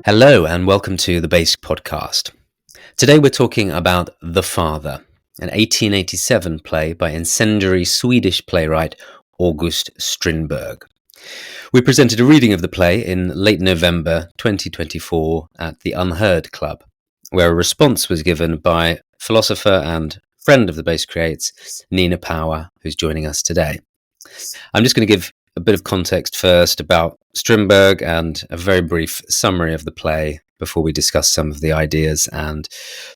Hello and welcome to the Basic Podcast. Today we're talking about The Father, an 1887 play by incendiary Swedish playwright August Strindberg. We presented a reading of the play in late November 2024 at the Unheard Club, where a response was given by philosopher and friend of the Base Creates, Nina Power, who's joining us today. I'm just going to give a bit of context first about Strindberg and a very brief summary of the play before we discuss some of the ideas and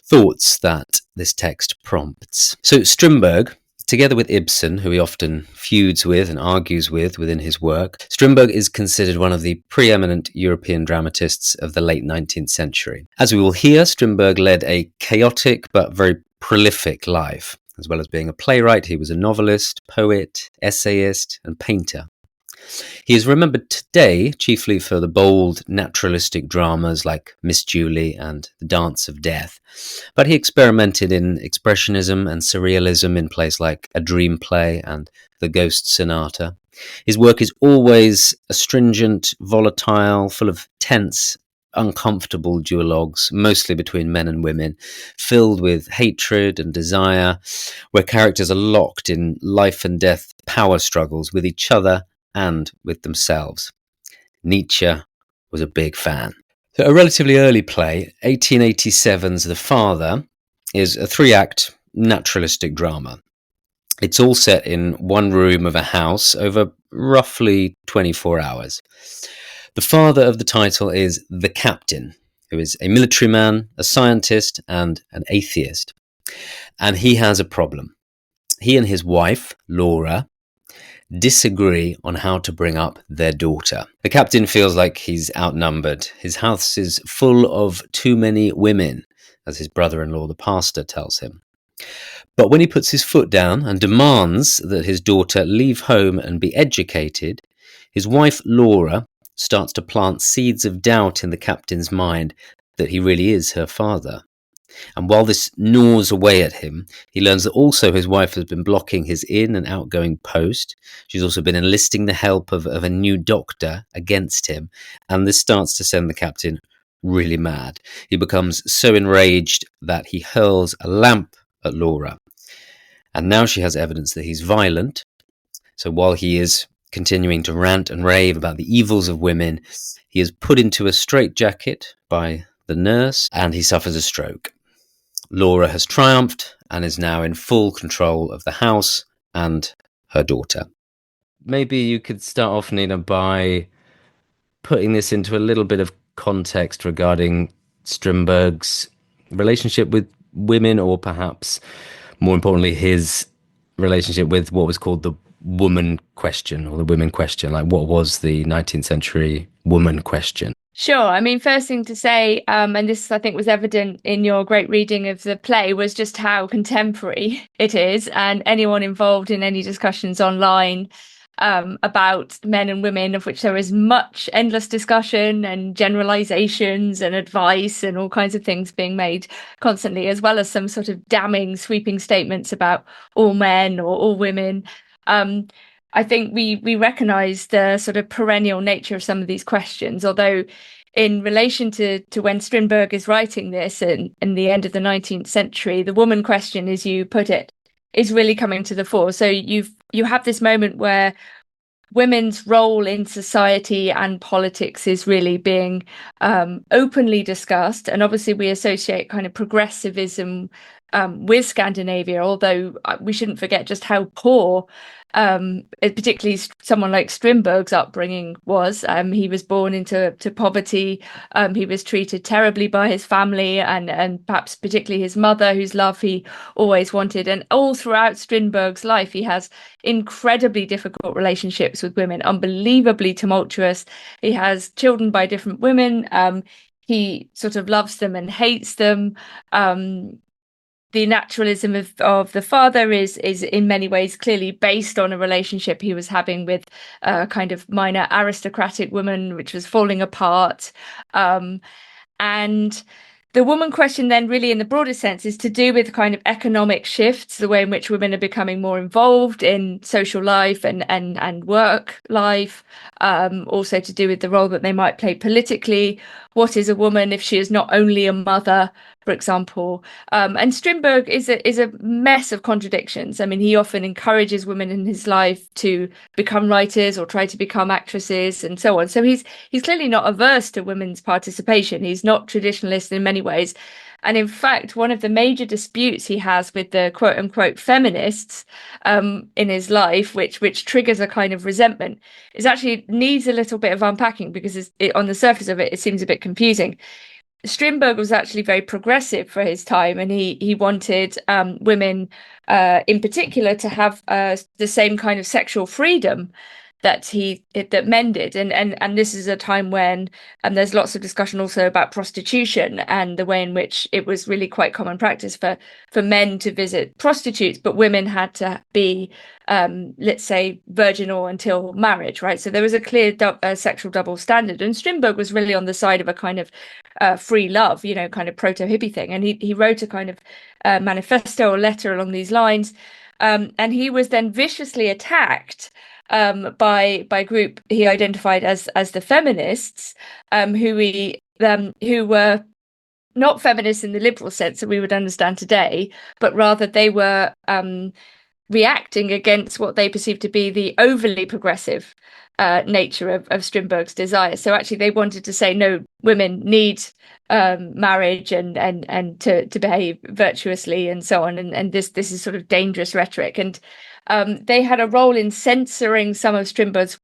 thoughts that this text prompts. So Strindberg, together with Ibsen, who he often feuds with and argues with within his work, Strindberg is considered one of the preeminent European dramatists of the late 19th century. As we will hear, Strindberg led a chaotic but very prolific life. As well as being a playwright, he was a novelist, poet, essayist, and painter. He is remembered today chiefly for the bold naturalistic dramas like Miss Julie and The Dance of Death, but he experimented in expressionism and surrealism in plays like A Dream Play and The Ghost Sonata. His work is always astringent, volatile, full of tense, uncomfortable duologues, mostly between men and women, filled with hatred and desire, where characters are locked in life and death power struggles with each other and with themselves. Nietzsche was a big fan. So a relatively early play, 1887's The Father, is a three-act naturalistic drama. It's all set in one room of a house over roughly 24 hours. The father of the title is the captain, who is a military man, a scientist, and an atheist. And he has a problem. He and his wife, Laura, disagree on how to bring up their daughter. The captain feels like he's outnumbered. His house is full of too many women, as his brother-in-law, the pastor, tells him. But when he puts his foot down and demands that his daughter leave home and be educated, his wife, Laura, starts to plant seeds of doubt in the captain's mind that he really is her father. And while this gnaws away at him, he learns that also his wife has been blocking his in- and outgoing post. She's also been enlisting the help of a new doctor against him. And this starts to send the captain really mad. He becomes so enraged that he hurls a lamp at Laura. And now she has evidence that he's violent. So while he is continuing to rant and rave about the evils of women, he is put into a straitjacket by the nurse and he suffers a stroke. Laura has triumphed and is now in full control of the house and her daughter. Maybe you could start off, Nina, by putting this into a little bit of context regarding Strindberg's relationship with women, or perhaps more importantly, his relationship with what was called the woman question, or the women question. Like, what was the 19th century woman question? Sure. I mean, first thing to say, and this I think was evident in your great reading of the play, was just how contemporary it is. And anyone involved in any discussions online about men and women, of which there is much endless discussion and generalizations and advice and all kinds of things being made constantly, as well as some sort of damning, sweeping statements about all men or all women. I think we recognise the sort of perennial nature of some of these questions, although in relation to when Strindberg is writing this in the end of the 19th century, the woman question, as you put it, is really coming to the fore. So you have this moment where women's role in society and politics is really being openly discussed. And obviously we associate kind of progressivism with Scandinavia, although we shouldn't forget just how poor particularly someone like Strindberg's upbringing was. He was born into poverty. He was treated terribly by his family and perhaps particularly his mother, whose love he always wanted. And all throughout Strindberg's life, he has incredibly difficult relationships with women, unbelievably tumultuous. He has children by different women. He sort of loves them and hates them. The naturalism of the father is in many ways clearly based on a relationship he was having with a kind of minor aristocratic woman, which was falling apart. And the woman question then really in the broader sense is to do with kind of economic shifts, the way in which women are becoming more involved in social life and work life, also to do with the role that they might play politically. What is a woman if she is not only a mother, for example? And Strindberg is a mess of contradictions. I mean, he often encourages women in his life to become writers or try to become actresses and so on. So he's clearly not averse to women's participation. He's not traditionalist in many ways. And in fact, one of the major disputes he has with the quote unquote feminists in his life, which triggers a kind of resentment, is actually needs a little bit of unpacking because on the surface of it, it seems a bit confusing. Strindberg was actually very progressive for his time, and he wanted women, in particular, to have the same kind of sexual freedom that men did, and this is a time when there's lots of discussion also about prostitution and the way in which it was really quite common practice for men to visit prostitutes, but women had to be let's say virginal until marriage, right? So there was a clear sexual double standard, and Strindberg was really on the side of a kind of free love, kind of proto-hippie thing, and he wrote a kind of manifesto or letter along these lines, and he was then viciously attacked by a group he identified as the feminists, who were not feminists in the liberal sense that we would understand today, but rather they were reacting against what they perceived to be the overly progressive nature of Strindberg's desire. So actually, they wanted to say no, women need marriage and to behave virtuously and so on. And this is sort of dangerous rhetoric. And they had a role in censoring some of Strindberg's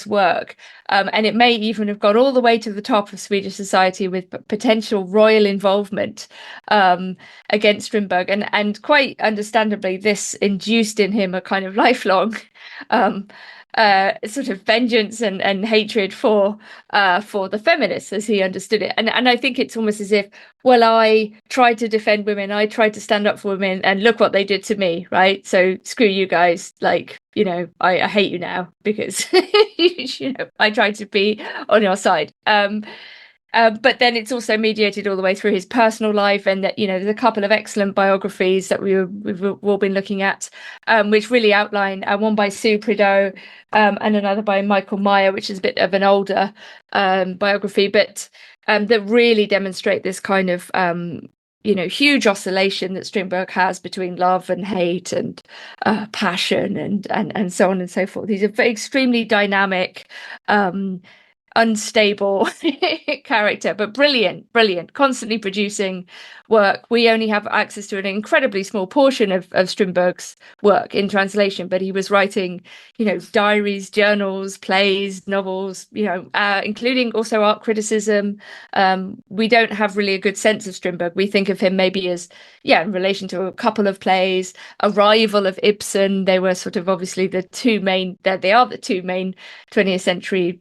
work, and it may even have gone all the way to the top of Swedish society with potential royal involvement against Strindberg, and quite understandably, this induced in him a kind of lifelong sort of vengeance and hatred for the feminists as he understood it. And I think it's almost as if, well, I tried to defend women, I tried to stand up for women, and look what they did to me, right? So screw you guys, like, I hate you now because I tried to be on your side. But then it's also mediated all the way through his personal life, and that there's a couple of excellent biographies that we've all been looking at, which really outline, one by Sue Prideaux and another by Michael Meyer, which is a bit of an older biography, but that really demonstrate this kind of huge oscillation that Strindberg has between love and hate and passion and so on and so forth. He's a very extremely dynamic, unstable character, but brilliant, constantly producing work. We only have access to an incredibly small portion of Strindberg's work in translation, but he was writing, diaries, journals, plays, novels, including also art criticism. We don't have really a good sense of Strindberg. We think of him maybe as, in relation to a couple of plays, a rival of Ibsen. They were sort of obviously they are the two main 20th century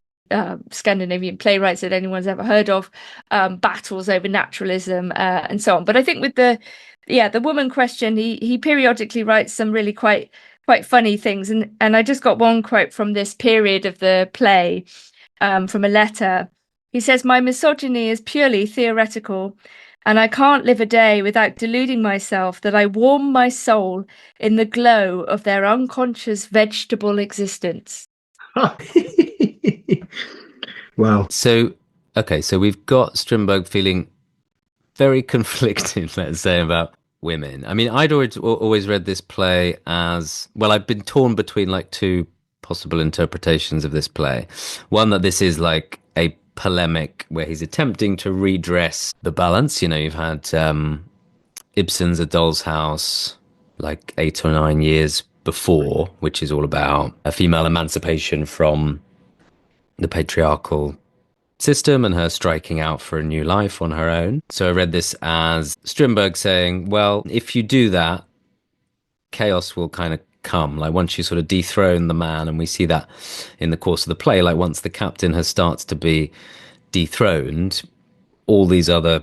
Scandinavian playwrights that anyone's ever heard of, battles over naturalism and so on. But I think with the woman question, he periodically writes some really quite funny things, and I just got one quote from this period of the play, from a letter. He says, "My misogyny is purely theoretical, and I can't live a day without deluding myself that I warm my soul in the glow of their unconscious vegetable existence." Wow. So we've got Strindberg feeling very conflicted, let's say, about women. I mean, I'd always read this play as, well, I've been torn between like two possible interpretations of this play. One, that this is like a polemic where he's attempting to redress the balance. You've had Ibsen's A Doll's House like 8 or 9 years before, which is all about a female emancipation from the patriarchal system and her striking out for a new life on her own. So I read this as Strindberg saying, well, if you do that, chaos will kind of come. Like once you sort of dethrone the man, and we see that in the course of the play, like once the captain starts to be dethroned, all these other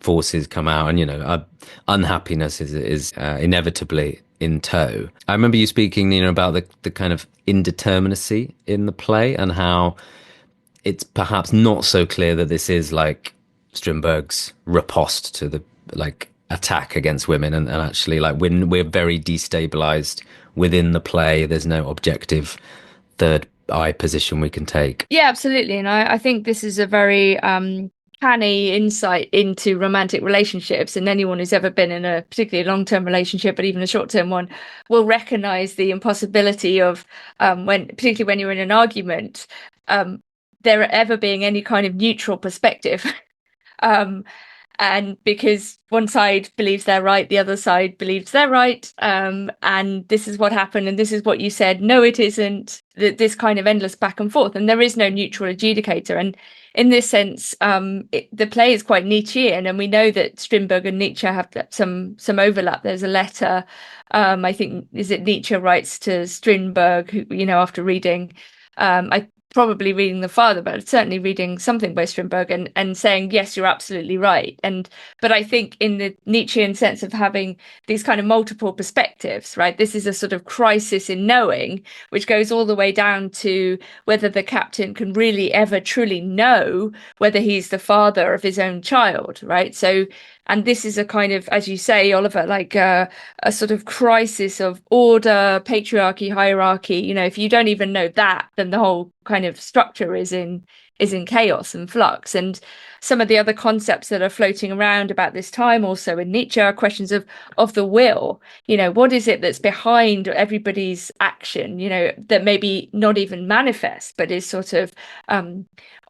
forces come out, and unhappiness is inevitably in tow. I remember you speaking, Nina, about the kind of indeterminacy in the play, and how it's perhaps not so clear that this is like Strindberg's riposte to the like attack against women, and actually like when we're very destabilized within the play, there's no objective third eye position we can take. Yeah, absolutely. And I think this is a very canny insight into romantic relationships. And anyone who's ever been in a particularly long-term relationship, but even a short-term one, will recognize the impossibility of particularly when you're in an argument, there ever being any kind of neutral perspective. um, and because one side believes they're right, the other side believes they're right, and this is what happened, and this is what you said. No, it isn't. This kind of endless back and forth, and there is no neutral adjudicator. And in this sense, the play is quite Nietzschean, and we know that Strindberg and Nietzsche have some overlap. There's a letter, I think, is it Nietzsche writes to Strindberg, who, after reading, I probably reading The Father, but certainly reading something by Strindberg and saying, yes, you're absolutely right. But I think in the Nietzschean sense of having these kind of multiple perspectives, right? This is a sort of crisis in knowing, which goes all the way down to whether the captain can really ever truly know whether he's the father of his own child, right? So, and this is a kind of, as you say, Oliver, like a sort of crisis of order, patriarchy, hierarchy. If you don't even know that, then the whole kind of structure is in chaos and flux. And some of the other concepts that are floating around about this time also in Nietzsche are questions of the will. What is it that's behind everybody's action, that maybe not even manifest, but is sort of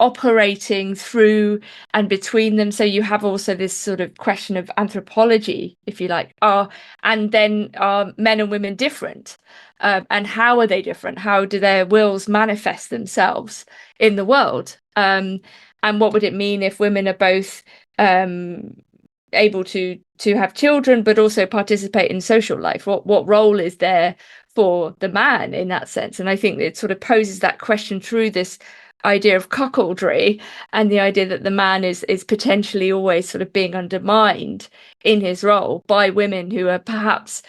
operating through and between them. So you have also this sort of question of anthropology, if you like, and then are men and women different? And how are they different? How do their wills manifest themselves in the world? And what would it mean if women are both able to have children, but also participate in social life? What role is there for the man in that sense? And I think it sort of poses that question through this idea of cuckoldry and the idea that the man is potentially always sort of being undermined in his role by women who are perhaps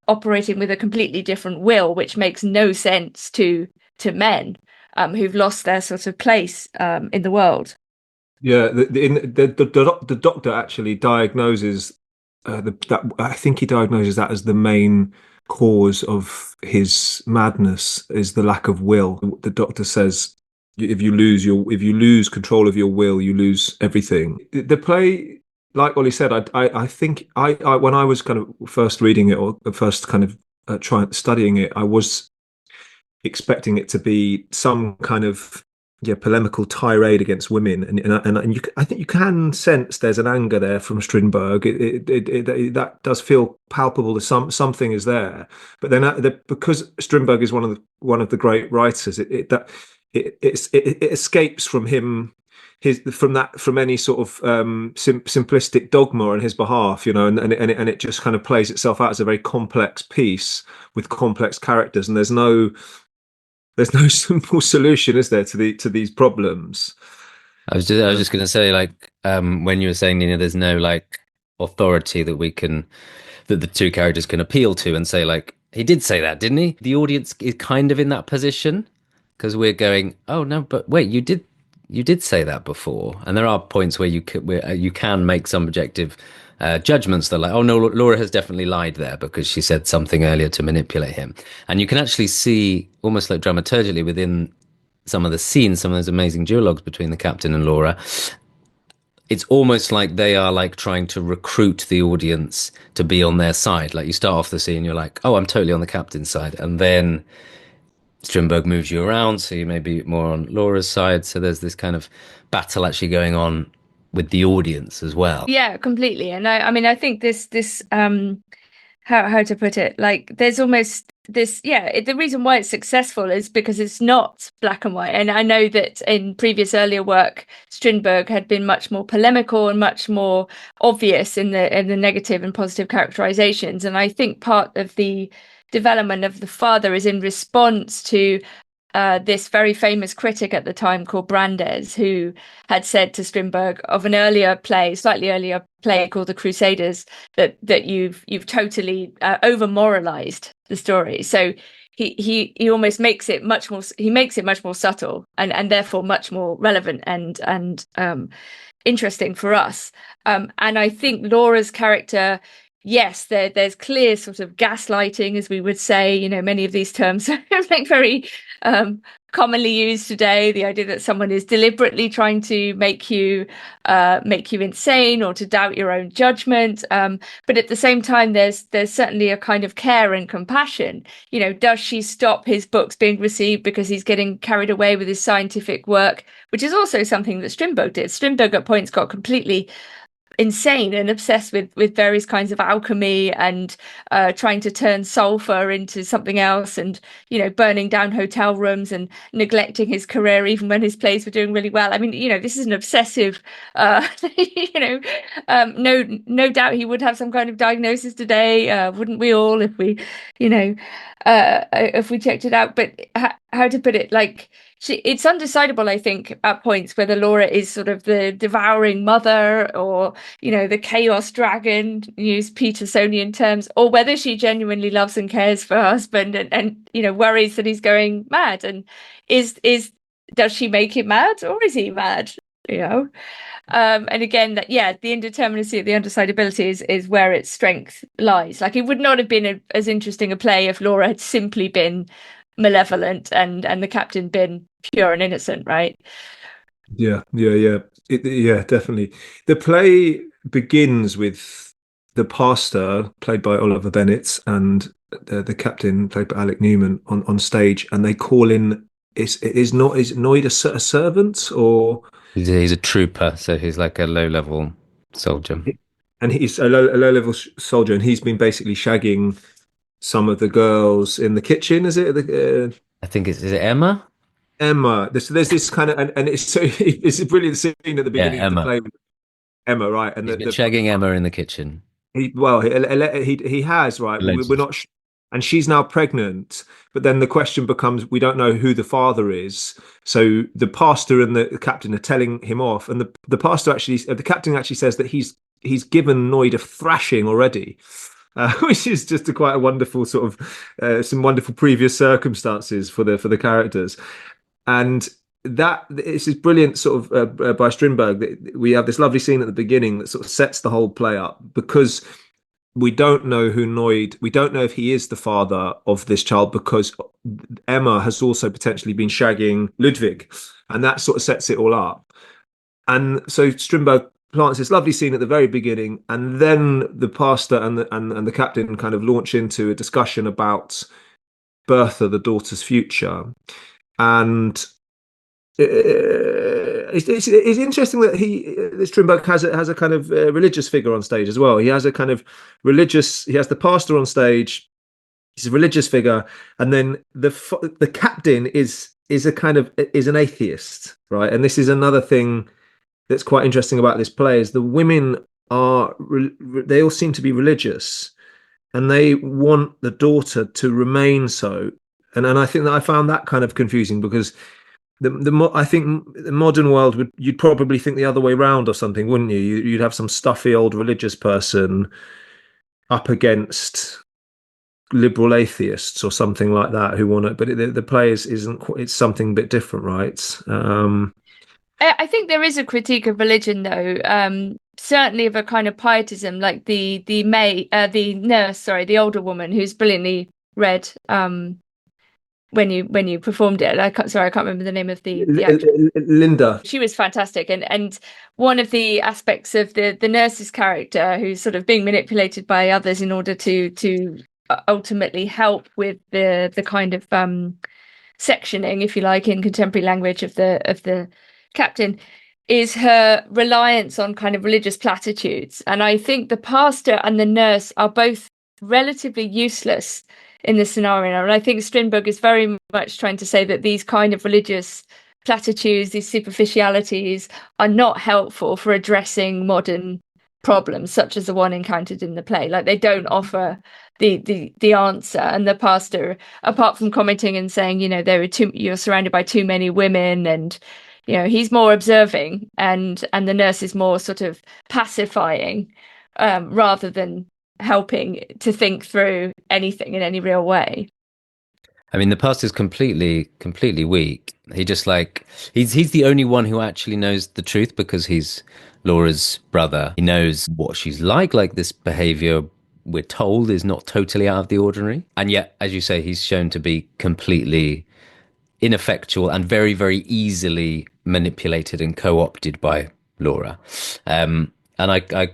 operating with a completely different will, which makes no sense to men who've lost their sort of place in the world. Yeah, the doctor actually diagnoses that. I think he diagnoses that as the main cause of his madness is the lack of will. The doctor says if you lose control of your will, you lose everything. The play, like Ollie said, I think I when I was kind of first reading it or first kind of studying it, I was expecting it to be some kind of polemical tirade against women, and I think you can sense there's an anger there from Strindberg. That does feel palpable. Something is there, but then because Strindberg is one of the great writers, it escapes from him. From any sort of simplistic dogma on his behalf, and it just kind of plays itself out as a very complex piece with complex characters, and there's no simple solution, is there, to these problems? I was just going to say, like, when you were saying, there's no like authority that the two characters can appeal to and say, like, he did say that, didn't he? The audience is kind of in that position because we're going, oh no, but wait, you did say that before, and there are points where you can make some objective judgments that are like, oh no, Laura has definitely lied there because she said something earlier to manipulate him. And you can actually see almost like dramaturgically within some of the scenes, some of those amazing duologues between the captain and Laura, it's almost like they are like trying to recruit the audience to be on their side. Like you start off the scene, you're like, oh, I'm totally on the captain's side, and then Strindberg moves you around, so you may be more on Laura's side. So there's this kind of battle actually going on with the audience as well. Yeah, completely. And I mean, I think this how to put it, like there's almost this, the reason why it's successful is because it's not black and white. And I know that in previous earlier work, Strindberg had been much more polemical and much more obvious in the negative and positive characterizations. And I think part of the development of The Father is in response to this very famous critic at the time called Brandes, who had said to Strindberg of an slightly earlier play called The Crusaders, that you've totally over moralized the story. So he almost makes it much more. He makes it much more subtle and therefore much more relevant and interesting for us. And I think Laura's character, yes, there's clear sort of gaslighting, as we would say. You know, many of these terms are like very commonly used today. The idea that someone is deliberately trying to make you insane or to doubt your own judgment. But at the same time, there's certainly a kind of care and compassion. You know, does she stop his books being received because he's getting carried away with his scientific work, which is also something that Strindberg did. Strindberg at points got completely insane and obsessed with various kinds of alchemy and trying to turn sulfur into something else, and you know, burning down hotel rooms and neglecting his career even when his plays were doing really well. I mean, you know, this is an obsessive you know, no doubt he would have some kind of diagnosis today, wouldn't we all, if we, you know, if we checked it out. But how to put it, like, it's undecidable, I think, at points whether Laura is sort of the devouring mother or, you know, the chaos dragon, use Petersonian terms, or whether she genuinely loves and cares for her husband and you know, worries that he's going mad. And does she make him mad, or is he mad? You know, and again, that, yeah, the indeterminacy, the undecidability is where its strength lies. Like, it would not have been as interesting a play if Laura had simply been malevolent and the captain been pure and innocent, right? Yeah, definitely. The play begins with the pastor, played by Oliver Bennett, and the captain, played by Alec Newman, on stage, and they call in. Is Noid a servant, or He's a trooper, so he's like a low-level soldier. and he's a low-level soldier, and he's been basically shagging some of the girls in the kitchen. Is it? I think is it Emma? Emma. There's this kind of, and it's so it's a brilliant scene at the beginning of the play with Emma, right? And he's been shagging Emma in the kitchen. He has, right. We're not, and she's now pregnant. But then the question becomes, we don't know who the father is. So the pastor and the captain are telling him off, and the captain actually says that he's given Noid a thrashing already. Which is just quite a wonderful sort of some wonderful previous circumstances for the characters, and that it's this brilliant sort of by Strindberg that we have this lovely scene at the beginning that sort of sets the whole play up, because we don't know we don't know if he is the father of this child, because Emma has also potentially been shagging Ludwig, and that sort of sets it all up. And so Strindberg plants this lovely scene at the very beginning, and then the pastor and the captain kind of launch into a discussion about Bertha, the daughter's future. And it's interesting that Strindberg has a kind of religious figure on stage as well. He has a kind of he has the pastor on stage. He's a religious figure, and then the captain is an atheist, right? And this is another thing that's quite interesting about this play, is the women they all seem to be religious, and they want the daughter to remain so. And I think that I found that kind of confusing, because I think the modern world you'd probably think the other way around or something, wouldn't you? You'd have some stuffy old religious person up against liberal atheists or something like that who want it. But the play it's something a bit different, right? I think there is a critique of religion, though, certainly of a kind of pietism, like the nurse, the older woman who's brilliantly read when you performed it. I can't remember the name of the actress. Linda. She was fantastic, and one of the aspects of the nurse's character, who's sort of being manipulated by others in order to ultimately help with the kind of sectioning, if you like, in contemporary language of the captain, is her reliance on kind of religious platitudes. And I think the pastor and the nurse are both relatively useless in this scenario. And I think Strindberg is very much trying to say that these kind of religious platitudes, these superficialities, are not helpful for addressing modern problems such as the one encountered in the play. Like, they don't offer the answer. And the pastor, apart from commenting and saying, you know, you're surrounded by too many women, and you know, he's more observing, and the nurse is more sort of pacifying, rather than helping to think through anything in any real way. I mean, the past is completely weak. He just like he's the only one who actually knows the truth because he's Laura's brother. He knows what she's like this behavior we're told is not totally out of the ordinary. And yet, as you say, he's shown to be completely ineffectual and very, very easily manipulated and co-opted by Laura. And I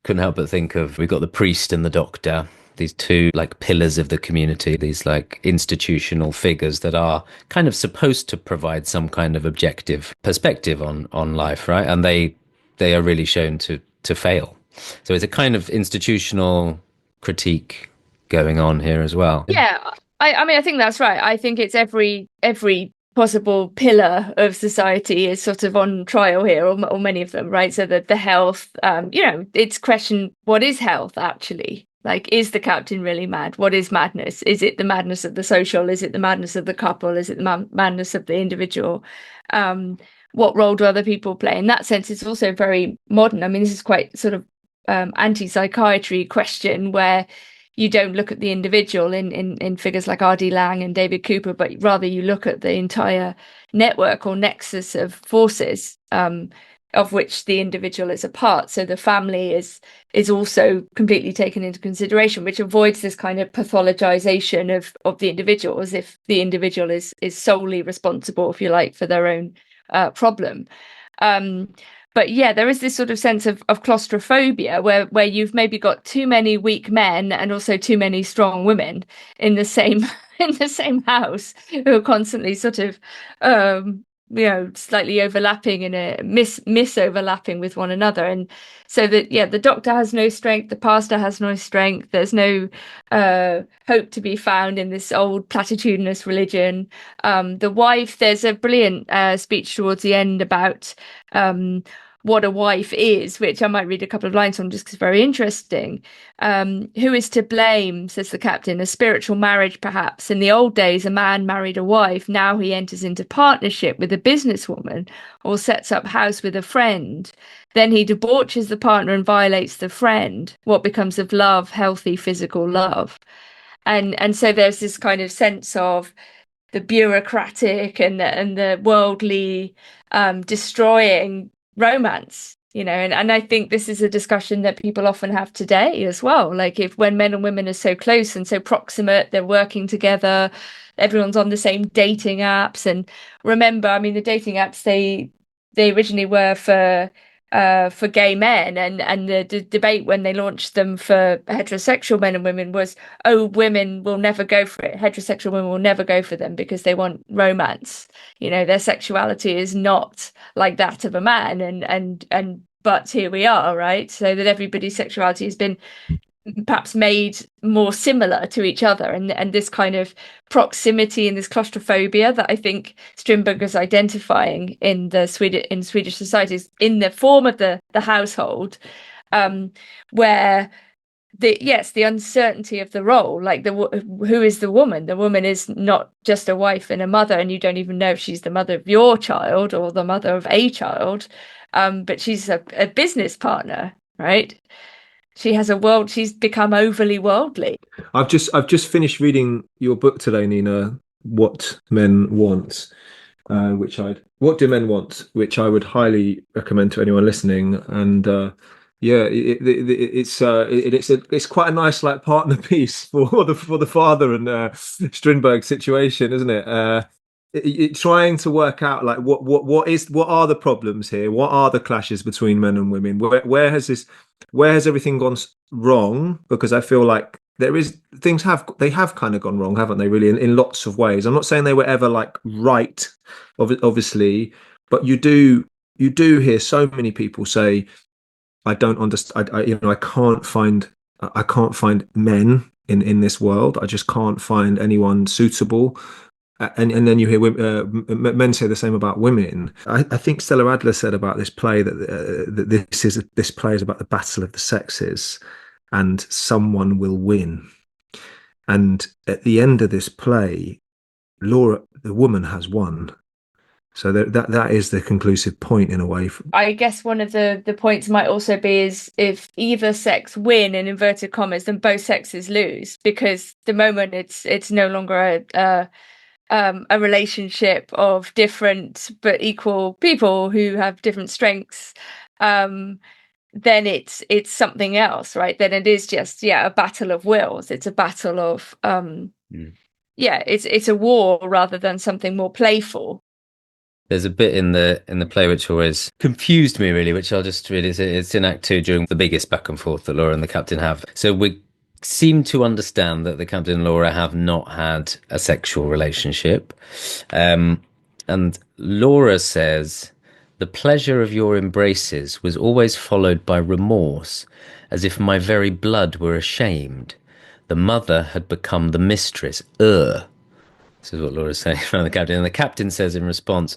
couldn't help but think of, we've got the priest and the doctor, these two like pillars of the community, these like institutional figures that are kind of supposed to provide some kind of objective perspective on life, right? And they are really shown to fail. So it's a kind of institutional critique going on here as well. Yeah, I mean, I think that's right. I think it's every possible pillar of society is sort of on trial here, or many of them, right? So that the health, it's question, what is health actually? Like, is the captain really mad? What is madness? Is it the madness of the social? Is it the madness of the couple? Is it the madness of the individual? What role do other people play? In that sense, it's also very modern. I mean, this is quite sort of anti-psychiatry question where you don't look at the individual in figures like R.D. Laing and David Cooper, but rather you look at the entire network or nexus of forces, of which the individual is a part. So the family is also completely taken into consideration, which avoids this kind of pathologization of the individual, as if the individual is solely responsible, if you like, for their own problem. But yeah, there is this sort of sense of claustrophobia where you've maybe got too many weak men and also too many strong women in the same house, who are constantly sort of slightly overlapping and miss overlapping with one another. And so that, yeah, the doctor has no strength, the pastor has no strength, there's no hope to be found in this old platitudinous religion. The wife, there's a brilliant speech towards the end about what a wife is, which I might read a couple of lines from just because it's very interesting. Who is to blame, says the captain? A spiritual marriage, perhaps. In the old days, a man married a wife. Now he enters into partnership with a businesswoman or sets up house with a friend. Then he debauches the partner and violates the friend. What becomes of love, healthy physical love? And so there's this kind of sense of the bureaucratic and the worldly destroying romance, and I think this is a discussion that people often have today as well. Like, if when men and women are so close and so proximate, they're working together, everyone's on the same dating apps. And remember, I mean, the dating apps, they originally were for gay men, and the debate when they launched them for heterosexual men and women was, oh, women will never go for it, heterosexual women will never go for them because they want romance. Their sexuality is not like that of a man, and but here we are, right? So that everybody's sexuality has been perhaps made more similar to each other, and this kind of proximity and this claustrophobia that I think Strindberg is identifying in Swedish societies in the form of the household, where the uncertainty of the role, like who is the woman? The woman is not just a wife and a mother, and you don't even know if she's the mother of your child or the mother of a child, but she's a business partner, right? She's become overly worldly. I've just finished reading your book today, Nina. What Men Want, What Do Men Want, which I would highly recommend to anyone listening. And it's quite a nice like partner piece for the father and Strindberg situation, isn't it? Trying to work out like what are the problems here? What are the clashes between men and women? Where has everything gone wrong? Because I feel like things have kind of gone wrong, haven't they? Really, in lots of ways. I'm not saying they were ever like right, obviously, but you do hear so many people say, I don't understand. I can't find men in this world. I just can't find anyone suitable. And then you hear men say the same about women. I think Stella Adler said about this play that this play is about the battle of the sexes, and someone will win. And at the end of this play, Laura, the woman, has won. So that is the conclusive point in a way. I guess one of the points might also be is if either sex win in inverted commas, then both sexes lose, because the moment it's no longer a relationship of different but equal people who have different strengths, then it's something else, right? Then it is just a battle of wills. It's a battle of it's a war rather than something more playful. There's a bit in the play which always confused me, really, which I'll just read. It's in Act 2 during the biggest back and forth that Laura and the captain have. So we seem to understand that the captain and Laura have not had a sexual relationship. And Laura says, "The pleasure of your embraces was always followed by remorse, as if my very blood were ashamed. The mother had become the mistress. Ugh." This is what Laura's saying around the captain. And the captain says in response,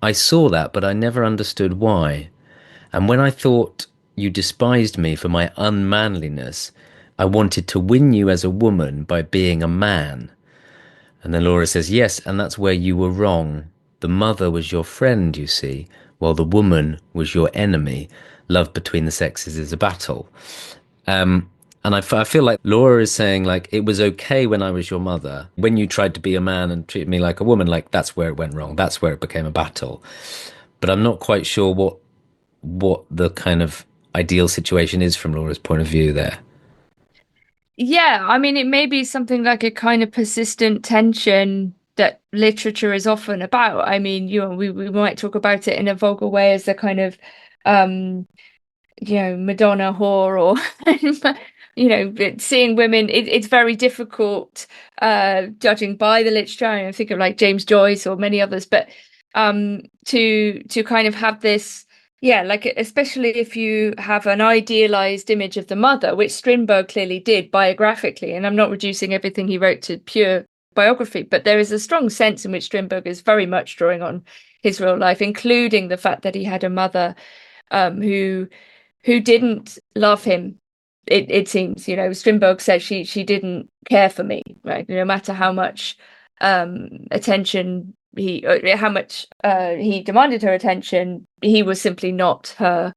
"I saw that, but I never understood why. And when I thought you despised me for my unmanliness, I wanted to win you as a woman by being a man." And then Laura says, "Yes, and that's where you were wrong. The mother was your friend, you see, while the woman was your enemy. Love between the sexes is a battle." And I feel like Laura is saying, like, it was okay when I was your mother. When you tried to be a man and treat me like a woman, like, that's where it went wrong. That's where it became a battle. But I'm not quite sure what the kind of ideal situation is from Laura's point of view there. Yeah, I mean, it may be something like a kind of persistent tension that literature is often about. I mean, we might talk about it in a vulgar way as a kind of Madonna whore, or seeing women. It's very difficult judging by the literature. I think of like James Joyce or many others, but to kind of have this, like, especially if you have an idealized image of the mother, which Strindberg clearly did biographically, and I'm not reducing everything he wrote to pure biography, but there is a strong sense in which Strindberg is very much drawing on his real life, including the fact that he had a mother who didn't love him. It seems, Strindberg says she didn't care for me, right? No matter how much attention he demanded her attention, he was simply not her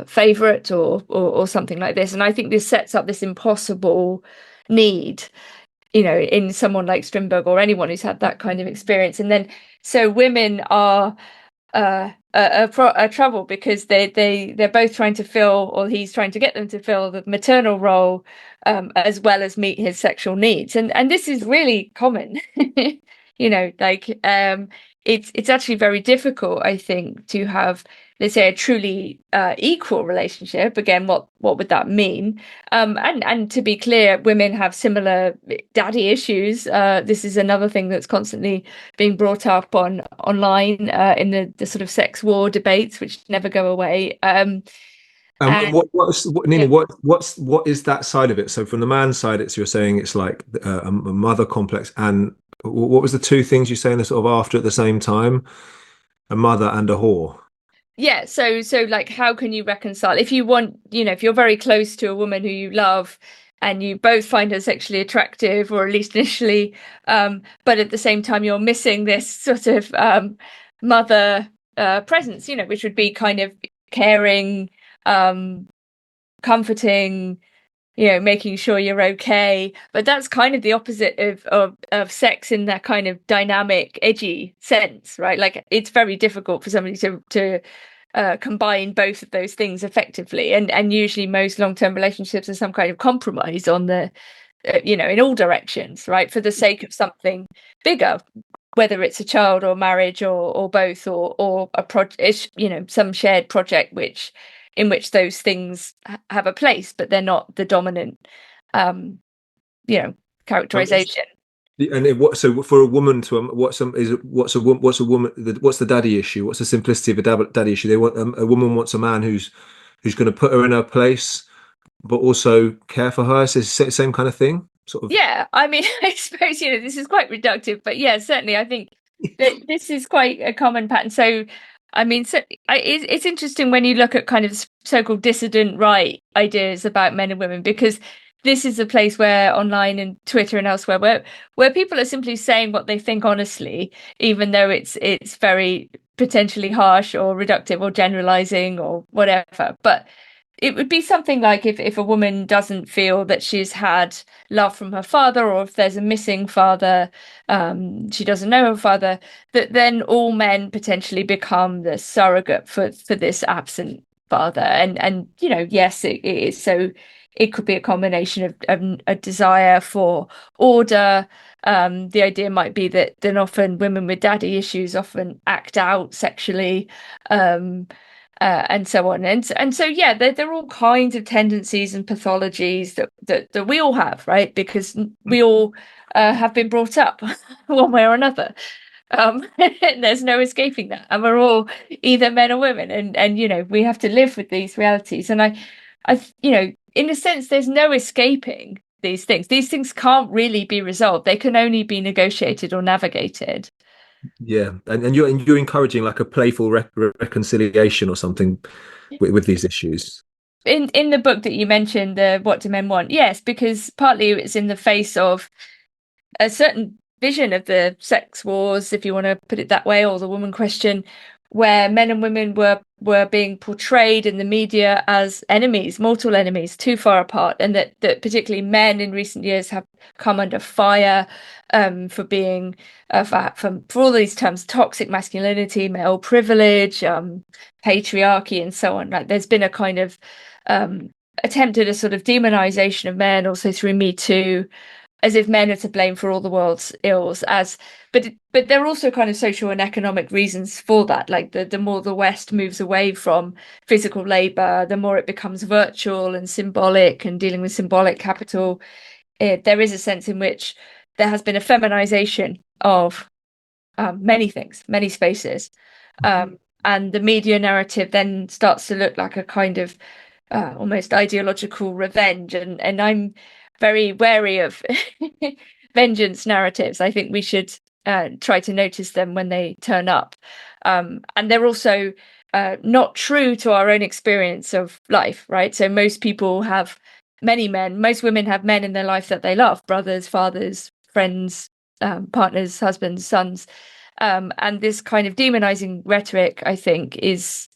favorite or something like this. And I think this sets up this impossible need, in someone like Strindberg or anyone who's had that kind of experience. And then so women are a trouble, because they're both trying to fill, or he's trying to get them to fill, the maternal role, as well as meet his sexual needs, and this is really common. It's actually very difficult, I think, to have, let's say, a truly equal relationship. Again, what would that mean? And to be clear, women have similar daddy issues. This is another thing that's constantly being brought up online in the sort of sex war debates, which never go away. And Nina, what is that side of it? So from the man's side, you're saying it's like a mother complex, and what was the two things you saying sort of after at the same time? A mother and a whore. Yeah, so like, how can you reconcile if you want, if you're very close to a woman who you love and you both find her sexually attractive, or at least initially, but at the same time you're missing this sort of mother presence, which would be kind of caring, comforting, making sure you're okay. But that's kind of the opposite of sex in that kind of dynamic, edgy sense, right? Like, it's very difficult for somebody to combine both of those things effectively. And usually most long-term relationships are some kind of compromise on the, in all directions, right? For the sake of something bigger, whether it's a child or marriage or both, or a project, some shared project in which those things have a place, but they're not the dominant, characterization. And so for a woman to what's the daddy issue? What's the simplicity of a daddy issue? They want a woman wants a man who's going to put her in her place, but also care for her. It's the same kind of thing, sort of. Yeah, I mean, I suppose this is quite reductive, but yeah, certainly I think that this is quite a common pattern. So, I mean, it's interesting when you look at kind of so-called dissident right ideas about men and women, because this is a place where online and Twitter and elsewhere where people are simply saying what they think honestly, even though it's very potentially harsh or reductive or generalizing or whatever. But it would be something like if a woman doesn't feel that she's had love from her father, or if there's a missing father, she doesn't know her father, that then all men potentially become the surrogate for this absent father. And yes, it is. So it could be a combination of a desire for order. The idea might be that then often women with daddy issues often act out sexually. And so on, and so yeah, there are all kinds of tendencies and pathologies that we all have, right? Because we all have been brought up one way or another. And there's no escaping that, and we're all either men or women, and we have to live with these realities. And I in a sense, there's no escaping these things. These things can't really be resolved. They can only be negotiated or navigated. Yeah, and you're encouraging like a playful reconciliation or something with these issues. In the book that you mentioned, the What Do Men Want? Yes, because partly it's in the face of a certain vision of the sex wars, if you want to put it that way, or the woman question, where men and women were being portrayed in the media as enemies, mortal enemies, too far apart, and that particularly men in recent years have come under fire for being for all these terms: toxic masculinity, male privilege, patriarchy, and so on. Like there's been a kind of attempted a sort of demonization of men also through Me Too, as if men are to blame for all the world's ills. But there are also kind of social and economic reasons for that. Like the more the West moves away from physical labor, the more it becomes virtual and symbolic and dealing with symbolic capital. There is a sense in which there has been a feminization of many things, many spaces. And the media narrative then starts to look like a kind of almost ideological revenge. And I'm very wary of vengeance narratives. I think we should try to notice them when they turn up. And they're also not true to our own experience of life, right? So most women have men in their life that they love: brothers, fathers, friends, partners, husbands, sons. And this kind of demonizing rhetoric, I think, is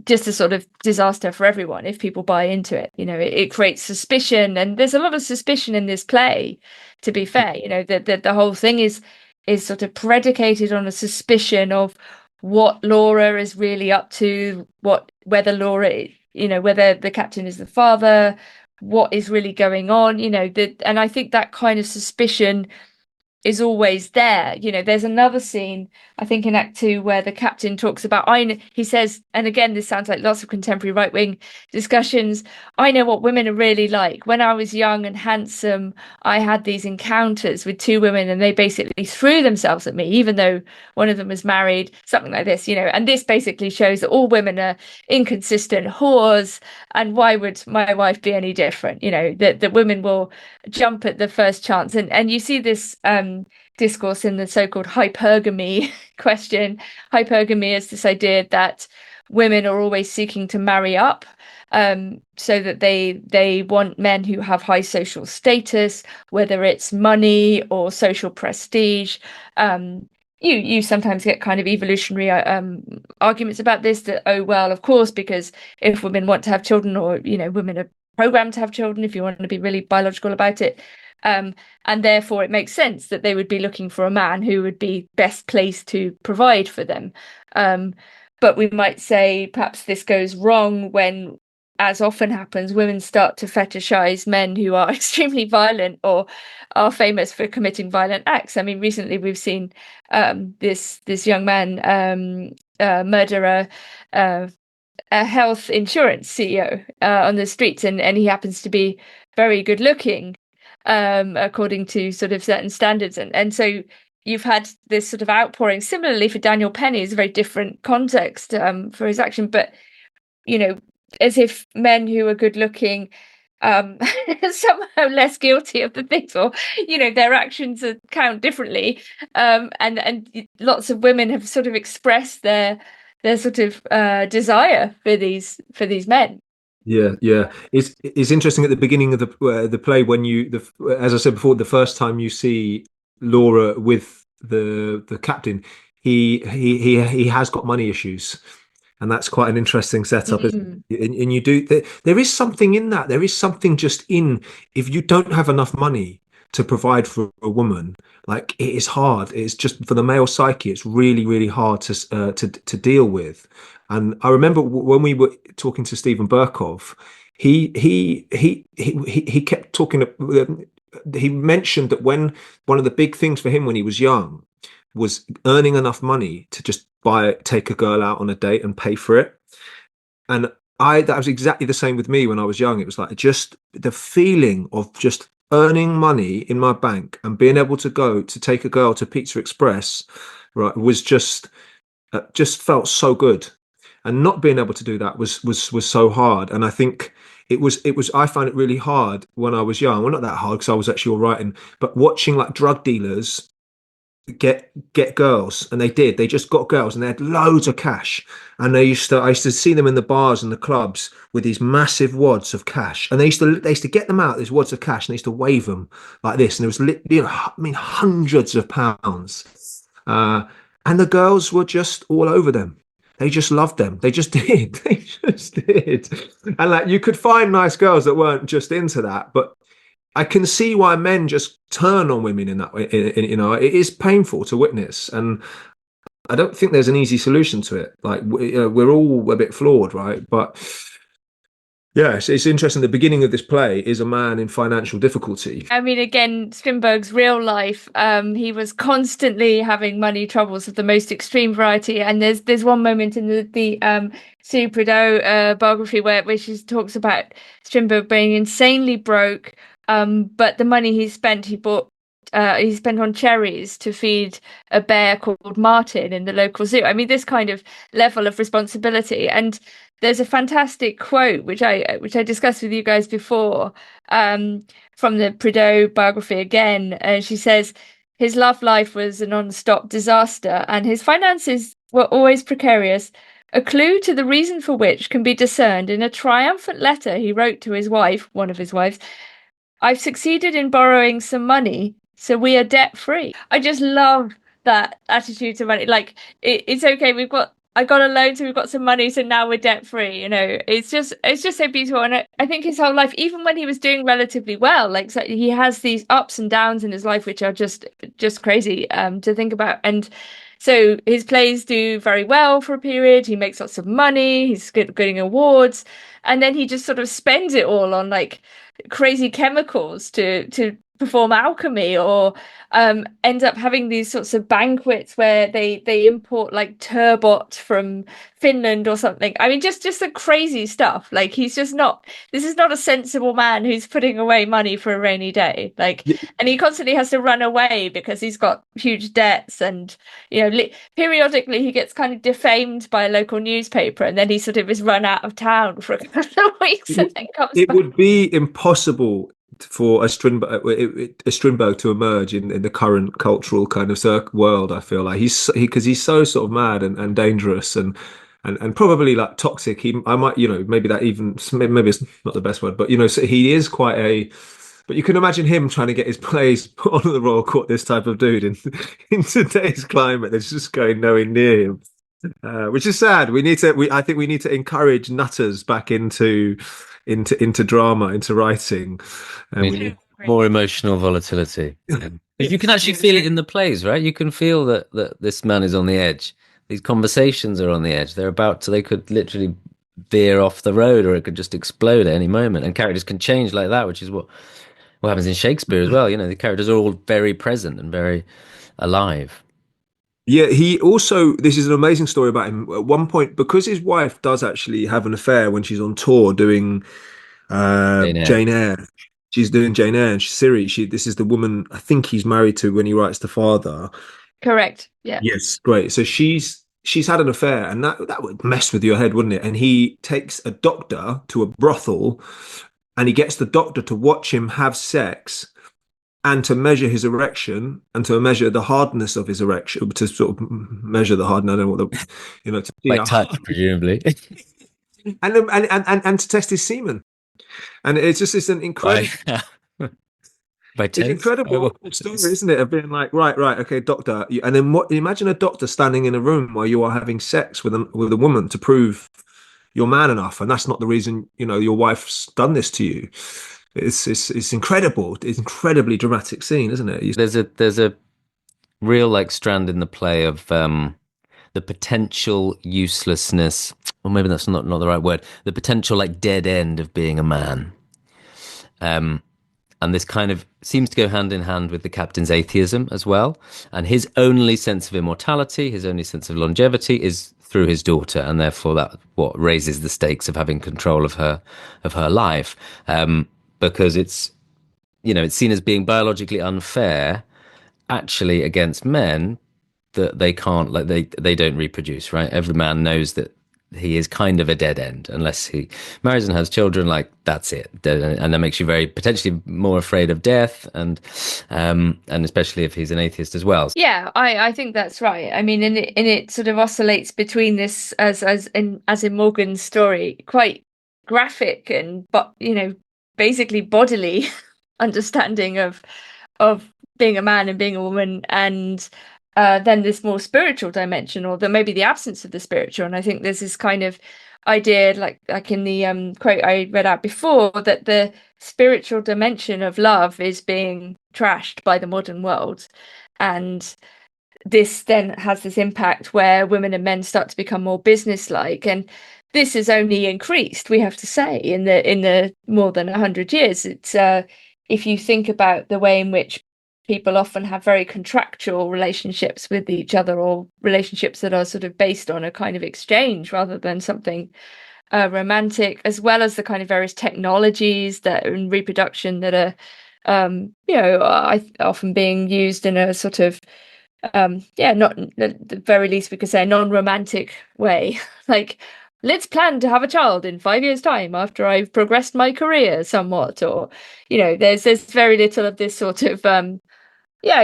just a sort of disaster for everyone if people buy into it. It creates suspicion, and there's a lot of suspicion in this play, to be fair. That the whole thing is sort of predicated on a suspicion of what Laura is really up to, whether the captain is the father, what is really going on. And I think that kind of suspicion is always there. There's another scene, I think in Act 2, where the captain talks about, he says, and again, this sounds like lots of contemporary right-wing discussions, I know what women are really like. When I was young and handsome, I had these encounters with two women and they basically threw themselves at me, even though one of them was married, something like this, and this basically shows that all women are inconsistent whores, and why would my wife be any different? That women will jump at the first chance. And you see this discourse in the so-called hypergamy question. Hypergamy is this idea that women are always seeking to marry up, so that they want men who have high social status, whether it's money or social prestige. You sometimes get kind of evolutionary arguments about this, that, oh, well, of course, because if women want to have children, or women are programmed to have children, if you want to be really biological about it, and therefore it makes sense that they would be looking for a man who would be best placed to provide for them. But we might say perhaps this goes wrong when, as often happens, women start to fetishize men who are extremely violent or are famous for committing violent acts. I mean, recently we've seen this young man murder a health insurance CEO on the streets, and he happens to be very good looking, according to sort of certain standards, and so you've had this sort of outpouring. Similarly for Daniel Penny, is a very different context for his action, but as if men who are good looking somehow less guilty of the things, or their actions count differently, and lots of women have sort of expressed their sort of desire for these men. Yeah. It's interesting at the beginning of the play when as I said before, the first time you see Laura with the captain, he has got money issues, and that's quite an interesting setup. Mm. And you do there is something in that. There is something just in if you don't have enough money to provide for a woman, like it is hard. It's just for the male psyche. It's really, really hard to deal with. And I remember when we were talking to Stephen Burkov, he kept talking. He mentioned that when one of the big things for him when he was young was earning enough money to just take a girl out on a date and pay for it. And that was exactly the same with me when I was young. It was like just the feeling of just earning money in my bank and being able to go to take a girl to Pizza Express, right, was just felt so good. And not being able to do that was so hard. And I think it was I found it really hard when I was young. Well, not that hard because I was actually all right. But watching like drug dealers get girls, and they just got girls and they had loads of cash, and I used to see them in the bars and the clubs with these massive wads of cash, and they used to get them out, these wads of cash, and they used to wave them like this, and it was I mean hundreds of pounds, and the girls were just all over them. They just loved them. They just did. They just did. And like you could find nice girls that weren't just into that, but I can see why men just turn on women in that way. It is painful to witness, and I don't think there's an easy solution to it. Like we're all a bit flawed, right? But yeah, it's interesting. The beginning of this play is a man in financial difficulty. I mean, again, Strindberg's real life, he was constantly having money troubles of the most extreme variety. And there's one moment in the Sue Prideaux biography where she talks about Strindberg being insanely broke, but the money he spent, he spent on cherries to feed a bear called Martin in the local zoo. I mean, this kind of level of responsibility. And there's a fantastic quote which I discussed with you guys before, from the Prideaux biography again. She says his love life was a non-stop disaster and his finances were always precarious. A clue to the reason for which can be discerned in a triumphant letter he wrote to his wife, one of his wives. I've succeeded in borrowing some money, so we are debt free. I just love that attitude to money. Like it's okay. I got a loan, so we've got some money, so now we're debt free. It's just so beautiful. And I think his whole life, even when he was doing relatively well, like so he has these ups and downs in his life, which are just crazy to think about. And so his plays do very well for a period. He makes lots of money. He's getting awards, and then he just sort of spends it all on like crazy chemicals to perform alchemy, or end up having these sorts of banquets where they import like turbot from Finland or something. I mean, just the crazy stuff. Like this is not a sensible man who's putting away money for a rainy day. Like, and he constantly has to run away because he's got huge debts, and periodically he gets kind of defamed by a local newspaper, and then he sort of is run out of town for a couple of weeks and then comes It back. would be impossible for a Strindberg to emerge in the current cultural kind of world. I feel like because he's so sort of mad and dangerous and probably like toxic. I might, maybe that even, maybe it's not the best word, but so he is quite but you can imagine him trying to get his plays put on the Royal Court, this type of dude in today's climate. There's just going nowhere near him. Which is sad. I think we need to encourage nutters back into drama, into writing. We need more emotional volatility. You can actually feel it in the plays, right? You can feel that this man is on the edge. These conversations are on the edge. They could literally veer off the road, or it could just explode at any moment. And characters can change like that, which is what happens in Shakespeare as well. The characters are all very present and very alive. Yeah, this is an amazing story about him. At one point, because his wife does actually have an affair when she's on tour doing Jane Eyre. She's doing Jane Eyre, and she's Siri. This is the woman I think he's married to when he writes The Father. Correct. Yeah. Yes, great. So she's had an affair, and that would mess with your head, wouldn't it? And he takes a doctor to a brothel, and he gets the doctor to watch him have sex and to measure his erection and to measure the hardness of his erection, to sort of measure the hardness. I don't know what to like touch, presumably. and to test his semen. And it's just an incredible. By It's tens? incredible story, isn't it? Of being like, right, okay, doctor, and then what? Imagine a doctor standing in a room where you are having sex with a woman to prove you're man enough, and that's not the reason your wife's done this to you. It's incredible. It's incredibly dramatic scene, isn't it? There's a real like strand in the play of the potential uselessness, or maybe that's not the right word. The potential like dead end of being a man. And this kind of seems to go hand in hand with the captain's atheism as well. And his only sense of immortality, his only sense of longevity is through his daughter. And therefore that what raises the stakes of having control of her life. Because it's seen as being biologically unfair actually against men that they can't, like they don't reproduce, right? Every man knows that he is kind of a dead end unless he marries and has children. Like that's it, and that makes you very potentially more afraid of death, and especially if he's an atheist as well. Yeah, I think that's right. I mean, and it sort of oscillates between this as in Morgan's story, quite graphic and basically bodily understanding of being a man and being a woman, and then this more spiritual dimension, or maybe the absence of the spiritual. And I think there's this kind of idea, like in the quote I read out before, that the spiritual dimension of love is being trashed by the modern world. And this then has this impact where women and men start to become more businesslike, and this has only increased, we have to say, in the more than 100 years. It's if you think about the way in which people often have very contractual relationships with each other, or relationships that are sort of based on a kind of exchange rather than something romantic, as well as the kind of various technologies that are in reproduction that are often being used in a sort of not at the very least we could say a non-romantic way. Like, let's plan to have a child in 5 years' time after I've progressed my career somewhat, or there's very little of this sort of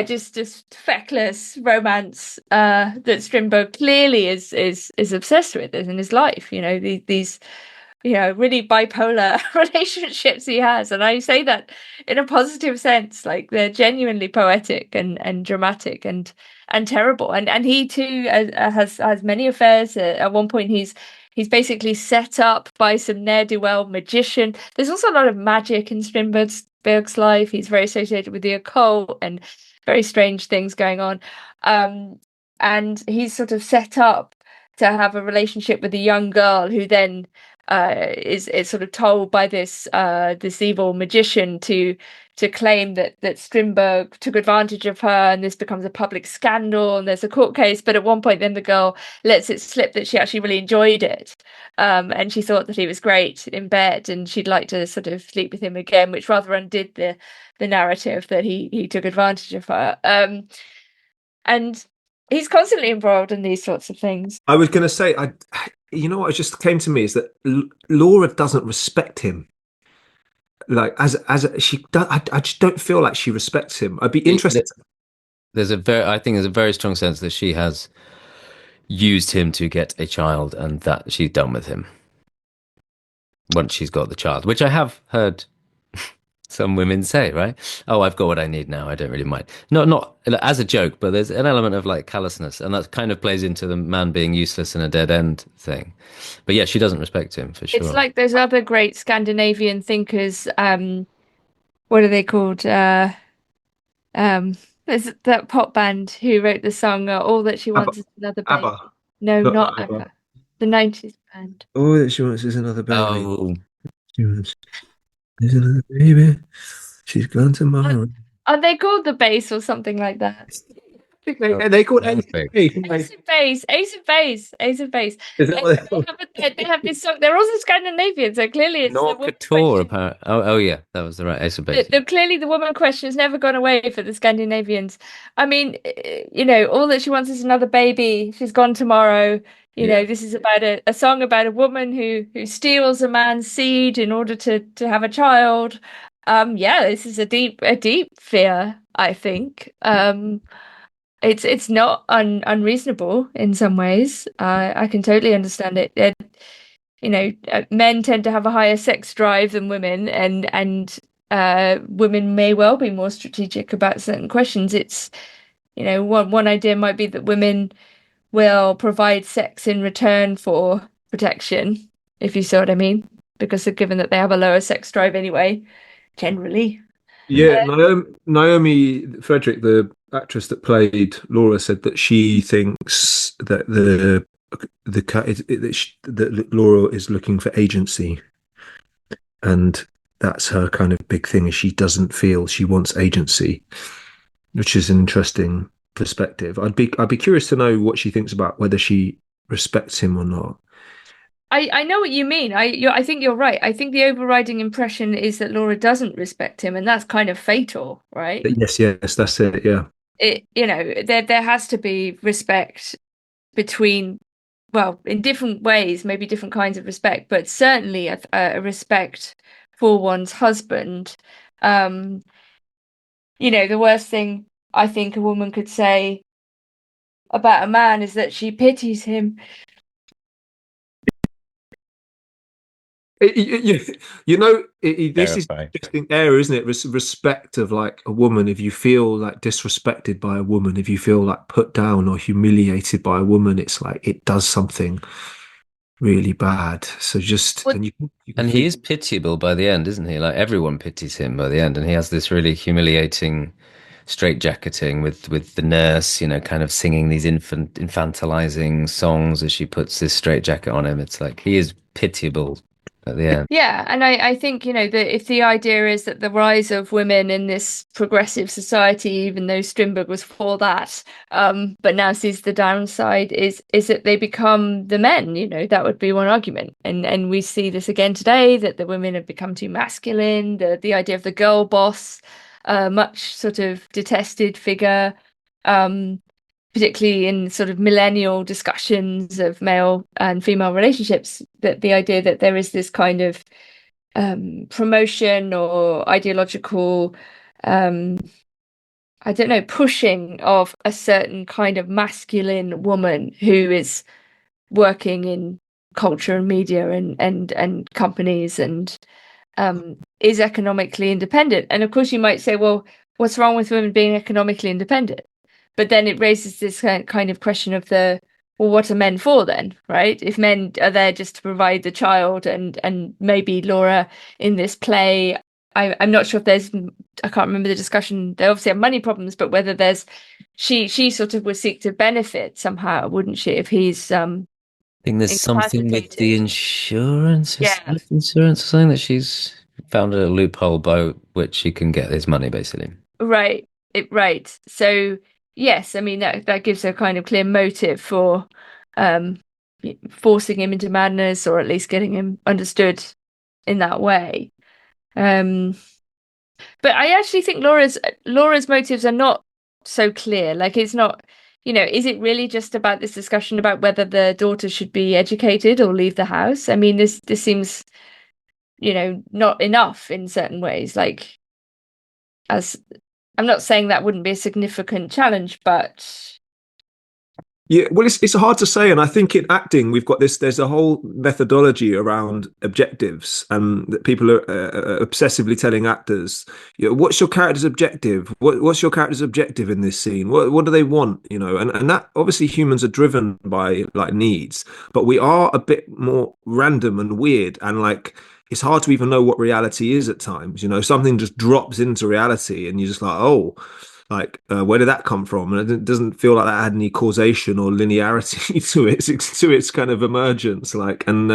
just feckless romance that Strindberg clearly is obsessed with in his life. These really bipolar relationships he has, and I say that in a positive sense. Like, they're genuinely poetic and dramatic and terrible. And he too has many affairs. At one point, he's basically set up by some ne'er-do-well magician. There's also a lot of magic in Strindberg's life. He's very associated with the occult and very strange things going on. And he's sort of set up to have a relationship with a young girl who then is sort of told by this evil magician to claim that Strindberg took advantage of her, and this becomes a public scandal, and there's a court case. But at one point then the girl lets it slip that she actually really enjoyed it, and she thought that he was great in bed, and she'd like to sort of sleep with him again, which rather undid the narrative that he took advantage of her. And he's constantly involved in these sorts of things. I was going to say, what just came to me is that Laura doesn't respect him. Like she does, I just don't feel like she respects him. I'd be interested. I think there's a very strong sense that she has used him to get a child, and that she's done with him once she's got the child, which I have heard some women say, right? Oh, I've got what I need now. I don't really mind. Not as a joke, but there's an element of like callousness, and that kind of plays into the man being useless and a dead end thing. But yeah, she doesn't respect him for sure. It's like those other great Scandinavian thinkers. What are they called? There's that pop band who wrote the song "All That She Wants Is Another Baby." ABBA. No, not ABBA. The 90s band. All that she wants is another baby. Oh. She wants is another baby. She's gone tomorrow. Are they called the Bass or something like that? They called Ace of Base. They have this song. They're also Scandinavian, so clearly it's North Couture. Oh yeah, that was the right Ace of Base. Clearly the woman question has never gone away for the Scandinavians. I mean, all that she wants is another baby. She's gone tomorrow. This is about a song about a woman who steals a man's seed in order to have a child. This is a deep fear, I think. It's not unreasonable in some ways. I can totally understand it. men tend to have a higher sex drive than women, and women may well be more strategic about certain questions. It's, one idea might be that women will provide sex in return for protection, if you see what I mean, because given that they have a lower sex drive anyway, generally. Yeah, Naomi Frederick, the actress that played Laura, said that she thinks that that Laura is looking for agency, and that's her kind of big thing. Is she doesn't feel she wants agency, which is an interesting perspective. I'd be curious to know what she thinks about whether she respects him or not. I know what you mean. I think you're right. I think the overriding impression is that Laura doesn't respect him, and that's kind of fatal, right? Yes, that's it. Yeah. There has to be respect between, well, in different ways, maybe different kinds of respect, but certainly a respect for one's husband. The worst thing I think a woman could say about a man is that she pities him. This is interesting area, isn't it? Respect of like a woman. If you feel like disrespected by a woman, if you feel like put down or humiliated by a woman, it's like it does something really bad. So just and he is pitiable by the end, isn't he? Like everyone pities him by the end, and he has this really humiliating straitjacketing with the nurse, kind of singing these infantilizing songs as she puts this straitjacket on him. It's like he is pitiable at the end. Yeah, and I think, that if the idea is that the rise of women in this progressive society, even though Strindberg was for that, but now sees the downside, is that they become the men, that would be one argument. And we see this again today, that the women have become too masculine, the idea of the girl boss, much sort of detested figure, particularly in sort of millennial discussions of male and female relationships, that the idea that there is this kind of promotion or ideological, I don't know, pushing of a certain kind of masculine woman who is working in culture and media and companies and is economically independent. And of course, you might say, well, what's wrong with women being economically independent? But then it raises this kind of question of well, what are men for then, right? If men are there just to provide the child, and maybe Laura in this play, I'm not sure if I can't remember the discussion. They obviously have money problems, but whether she sort of would seek to benefit somehow, wouldn't she? If he's I think there's something with the insurance, life insurance or something, that she's found a loophole by which she can get his money, basically. Right. So yes, I mean that gives a kind of clear motive for forcing him into madness, or at least getting him understood in that way. But I actually think Laura's motives are not so clear. Like, it's not, is it really just about this discussion about whether the daughter should be educated or leave the house? I mean, this seems, not enough in certain ways. Like, as I'm not saying that wouldn't be a significant challenge, but yeah, well, it's hard to say, and I think in acting we've got this. There's a whole methodology around objectives, and that people are obsessively telling actors, what's your character's objective? What's your character's objective in this scene? What do they want? And that obviously humans are driven by like needs, but we are a bit more random and weird, and like it's hard to even know what reality is at times. Something just drops into reality, and you're just like, oh. Like, where did that come from? And it doesn't feel like that had any causation or linearity to its kind of emergence. Like, and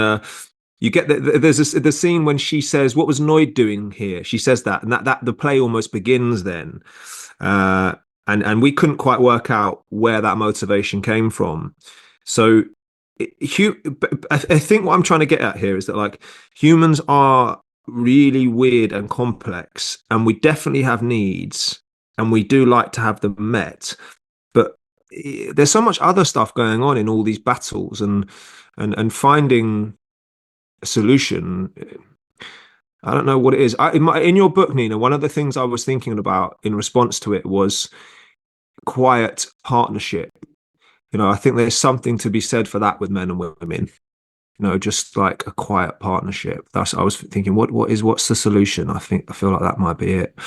you get there's the scene when she says, "What was Noid doing here?" She says that, and that the play almost begins then. And we couldn't quite work out where that motivation came from. So, I think what I'm trying to get at here is that like humans are really weird and complex, and we definitely have needs. And we do like to have them met, but there's so much other stuff going on in all these battles, and finding a solution. I don't know what it is. In your book, Nina, one of the things I was thinking about in response to it was quiet partnership. I think there's something to be said for that with men and women. just like a quiet partnership. I was thinking, what's the solution? I feel like that might be it.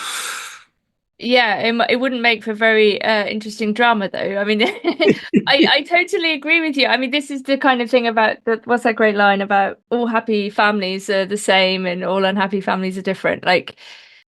Yeah, it wouldn't make for very interesting drama, though. I mean, I totally agree with you. I mean, this is the kind of thing about what's that great line about all happy families are the same and all unhappy families are different. Like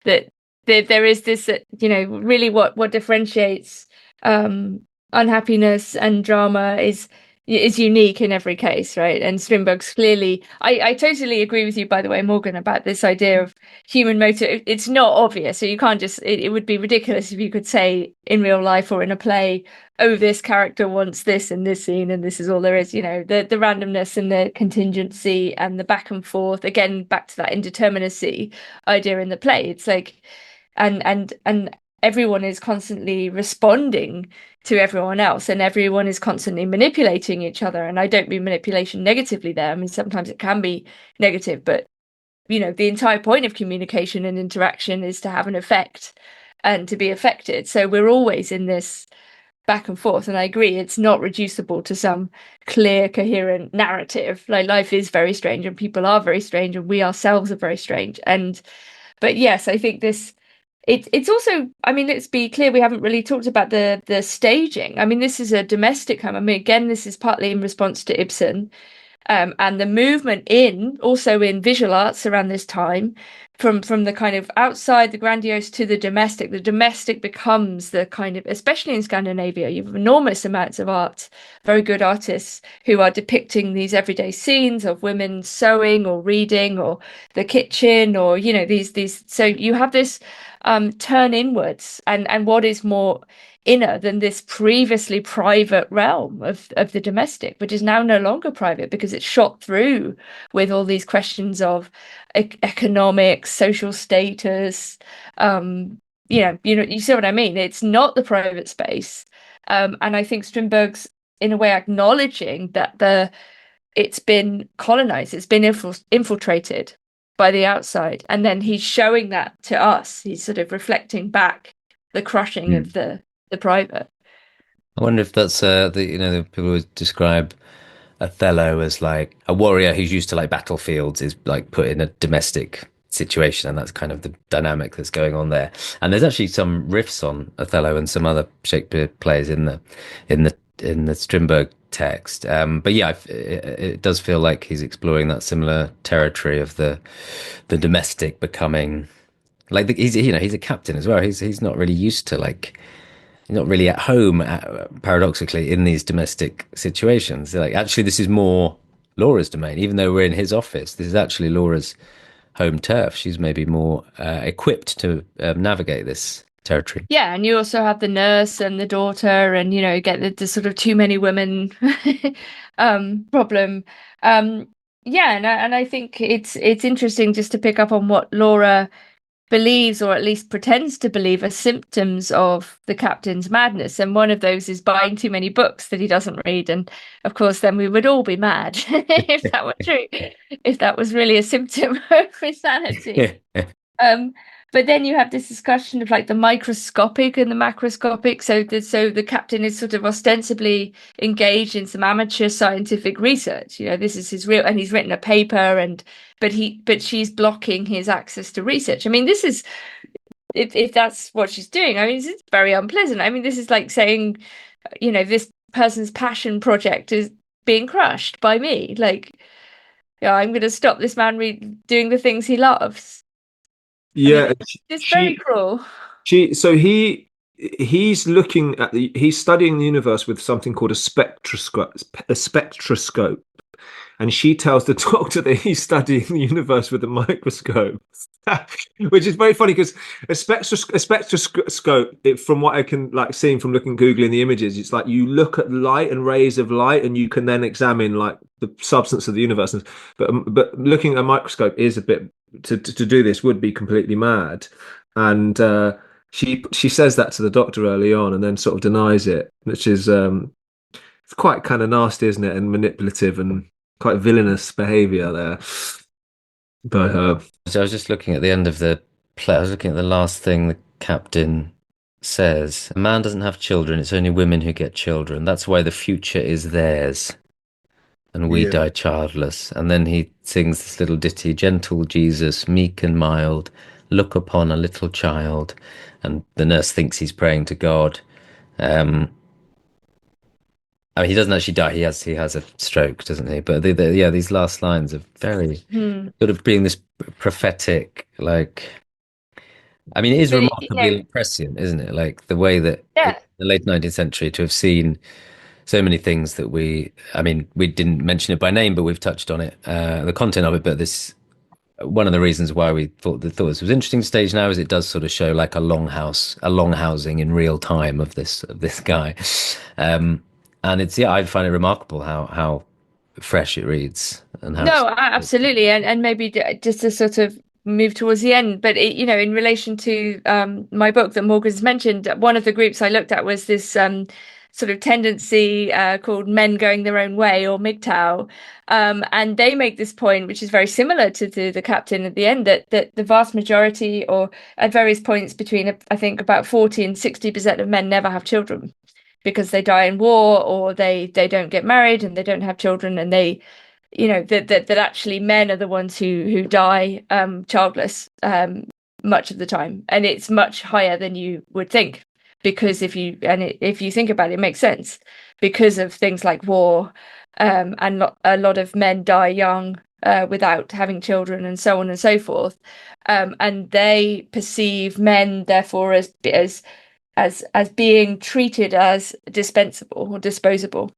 that, there is this, really what differentiates unhappiness and drama is unique in every case, right? And Strindberg's clearly, I totally agree with you, by the way, Morgan, about this idea of human motive. It's not obvious, so you can't just, it would be ridiculous if you could say in real life or in a play, oh, this character wants this in this scene and this is all there is. The randomness and the contingency and the back and forth, again back to that indeterminacy idea in the play. It's like, and everyone is constantly responding to everyone else, and everyone is constantly manipulating each other. And I don't mean manipulation negatively there. I mean, sometimes it can be negative, but the entire point of communication and interaction is to have an effect and to be affected. So we're always in this back and forth. And I agree, it's not reducible to some clear, coherent narrative. Like, life is very strange and people are very strange and we ourselves are very strange. But yes, I think this, it's also, I mean, let's be clear, we haven't really talked about the staging. I mean, this is a domestic home. I mean, again, this is partly in response to Ibsen, and the movement also in visual arts around this time, from the kind of outside, the grandiose, to the domestic. The domestic becomes the kind of, especially in Scandinavia, you have enormous amounts of art, very good artists who are depicting these everyday scenes of women sewing or reading or the kitchen, or these. So you have this turn inwards, and what is more inner than this previously private realm of the domestic, which is now no longer private because it's shot through with all these questions of economics, social status. You see what I mean? It's not the private space, and I think Strindberg's in a way acknowledging that it's been colonized, it's been infiltrated by the outside, and then he's showing that to us. He's sort of reflecting back the crushing of the private. I wonder if that's the people would describe Othello as like a warrior who's used to like battlefields is like put in a domestic situation, and that's kind of the dynamic that's going on there. And there's actually some riffs on Othello and some other Shakespeare plays in the Strindberg text. But yeah, it does feel like he's exploring that similar territory of the domestic becoming like he's a captain as well. He's not really used to like. Not really at home, paradoxically, in these domestic situations. Like, actually, this is more Laura's domain. Even though we're in his office, this is actually Laura's home turf. She's maybe more equipped to navigate this territory. Yeah, and you also have the nurse and the daughter, and get the sort of too many women problem. Yeah, and I think it's interesting just to pick up on what Laura believes, or at least pretends to believe, are symptoms of the captain's madness. And one of those is buying too many books that he doesn't read. And of course, then we would all be mad if that were true, if that was really a symptom of insanity. But then you have this discussion of like the microscopic and the macroscopic. So the captain is sort of ostensibly engaged in some amateur scientific research. This is his real, and he's written a paper, but she's blocking his access to research. I mean, this is, if that's what she's doing, I mean, it's very unpleasant. I mean, this is like saying, this person's passion project is being crushed by me. Like, I'm going to stop this man doing the things he loves. Yeah, it's very cruel. He's looking at he's studying the universe with something called a spectroscope, and she tells the doctor that he's studying the universe with a microscope, which is very funny because a spectroscope, from what I can like seeing from googling the images, it's like you look at light and rays of light, and you can then examine like the substance of the universe. But looking at a microscope is a bit to do this would be completely mad, and she says that to the doctor early on, and then sort of denies it, which is it's quite kind of nasty, isn't it, and manipulative and quite villainous behaviour there by her. So I was just looking at the end of the play. I was looking at the last thing the captain says. A man doesn't have children. It's only women who get children. That's why the future is theirs. and we Yeah. die childless. And then he sings this little ditty, gentle Jesus, meek and mild, look upon a little child. And the nurse thinks he's praying to God. I mean, he doesn't actually die. He has a stroke, doesn't he? But yeah, these last lines are very sort of being this prophetic, like. I mean, it is But remarkably prescient, isn't it? Like the way that in the late 19th century to have seen so many things that I mean, we didn't mention it by name, but we've touched on it, the content of it. But one of the reasons why we thought this was interesting to stage now is it does sort of show like a long housing in real time of this guy. And I find it remarkable how fresh it reads and how no, absolutely, and maybe just to sort of move towards the end, but in relation to my book that Morgan's mentioned, one of the groups I looked at was this sort of tendency called Men Going Their Own Way, or MGTOW, and they make this point, which is very similar to the captain at the end, that the vast majority, or at various points between I think about 40 and 60% of men never have children because they die in war, or they don't get married and they don't have children, and they that actually men are the ones who die childless much of the time, and it's much higher than you would think, because if you think about it, it makes sense because of things like war, and a lot of men die young without having children, and so on and so forth, and they perceive men therefore as being treated as dispensable or disposable,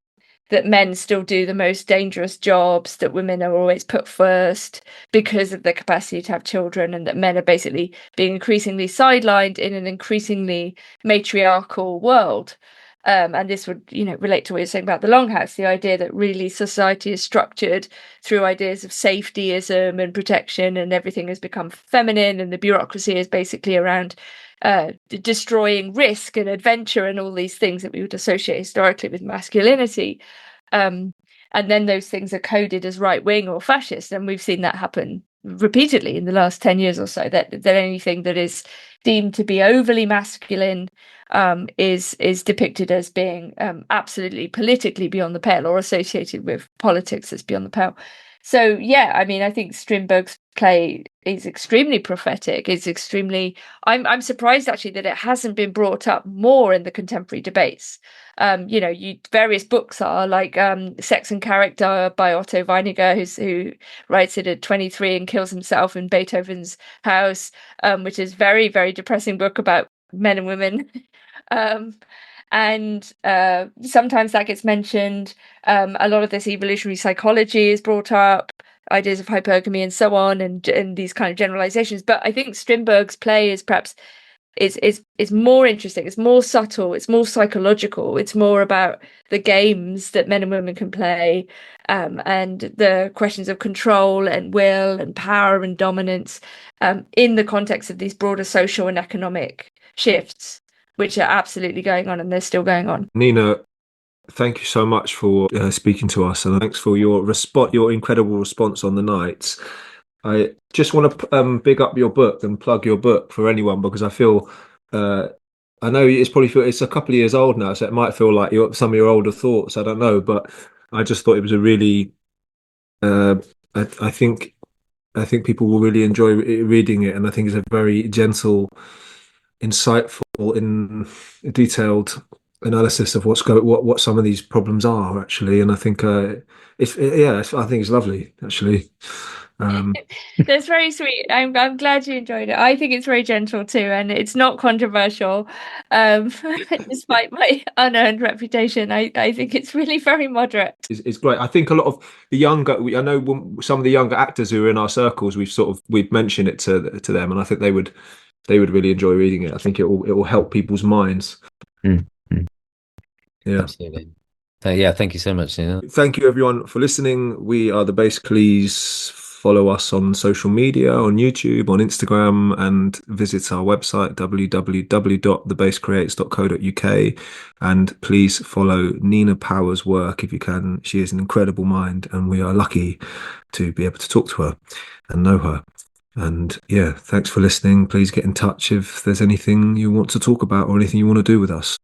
that men still do the most dangerous jobs, that women are always put first because of their capacity to have children, and that men are basically being increasingly sidelined in an increasingly matriarchal world. And this would, relate to what you're saying about the Longhouse, the idea that really society is structured through ideas of safetyism and protection, and everything has become feminine, and the bureaucracy is basically around destroying risk and adventure and all these things that we would associate historically with masculinity. And then those things are coded as right wing or fascist, and we've seen that happen repeatedly in the last 10 years or so, that anything that is deemed to be overly masculine is depicted as being absolutely politically beyond the pale, or associated with politics that's beyond the pale. So yeah, I mean, I think Strindberg's play is extremely prophetic. It's extremely. I'm surprised actually that it hasn't been brought up more in the contemporary debates. Various books are like Sex and Character by Otto Weiniger, who writes it at 23 and kills himself in Beethoven's house, which is very, very depressing book about men and women. And sometimes that gets mentioned. A lot of this evolutionary psychology is brought up, ideas of hypergamy and so on, and these kind of generalizations. But I think Strindberg's play is perhaps is more interesting. It's more subtle. It's more psychological. It's more about the games that men and women can play, and the questions of control and will and power and dominance, in the context of these broader social and economic shifts, which are absolutely going on, and they're still going on. Nina, thank you so much for speaking to us, and thanks for your incredible response on the nights. I just want to big up your book and plug your book for anyone, because I feel I know it's a couple of years old now, so it might feel like some of your older thoughts. I don't know, but I just thought it was a really. I think people will really enjoy reading it, and I think it's a very gentle, insightful, in detailed analysis of what some of these problems are actually, and I think I think it's lovely actually. That's very sweet. I'm glad you enjoyed it. I think it's very gentle too, and it's not controversial, despite my unearned reputation. I think it's really very moderate. It's great. I think a lot of the younger, I know some of the younger actors who are in our circles, we've mentioned it to them, and I think they would really enjoy reading it. I think it will help people's minds. Mm-hmm. Yeah, absolutely. Yeah, thank you so much, Nina. Thank you everyone for listening. We are the Bass. Please follow us on social media, on YouTube, on Instagram, and visit our website www.thebasscreates.co.uk, and please follow Nina Power's work if you can. She is an incredible mind, and we are lucky to be able to talk to her and know her. And yeah, thanks for listening. Please get in touch if there's anything you want to talk about or anything you want to do with us.